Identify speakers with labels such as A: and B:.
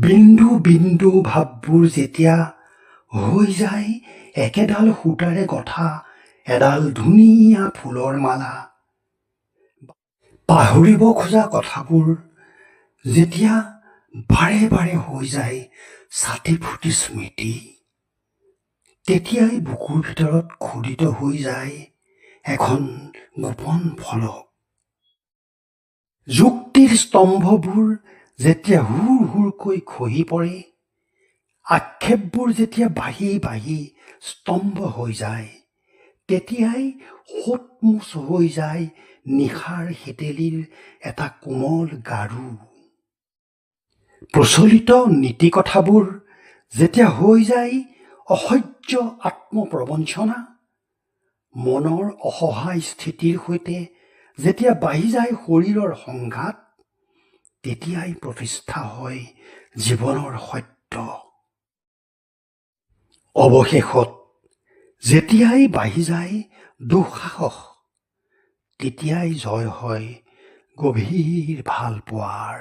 A: বিন্দু বিন্দু ভাববোৰ যেতিয়া হৈ যায় একেডাল সূতাৰে গঠা এডাল ধুনীয়া ফুলৰ মালা। পাহৰিব খোজা কথাবোৰ যেতিয়া বাৰে বাৰে হৈ যায় ছাতি ফুটি স্মৃতি, তেতিয়াই বুকুৰ ভিতৰত খোদিত হৈ যায় এখন গোপন ফলক। যুক্তিৰ স্তম্ভবোৰ যেতিয়া হুৰ হুৰকৈ খহি পৰে, আক্ষেপবোৰ যেতিয়া বাঢ়ি বাঢ়ি স্তম্ভ হৈ যায়, তেতিয়াই সোঁতমোচ হৈ যায় নিশাৰ হেতেলিৰ এটা কোমল গাৰু। প্ৰচলিত নীতি কথাবোৰ যেতিয়া হৈ যায় অসহ্য আত্মপ্ৰবঞ্চনা, মনৰ অসহায় স্থিতিৰ সৈতে যেতিয়া বাঢ়ি যায় শৰীৰৰ সংঘাত, তেতিয়াই প্ৰতিষ্ঠা হয় জীৱনৰ সত্য। অৱশেষত যেতিয়াই বাঢ়ি যায় দুঃসাহস, তেতিয়াই জয় হয় গভীৰ ভালপোৱাৰ।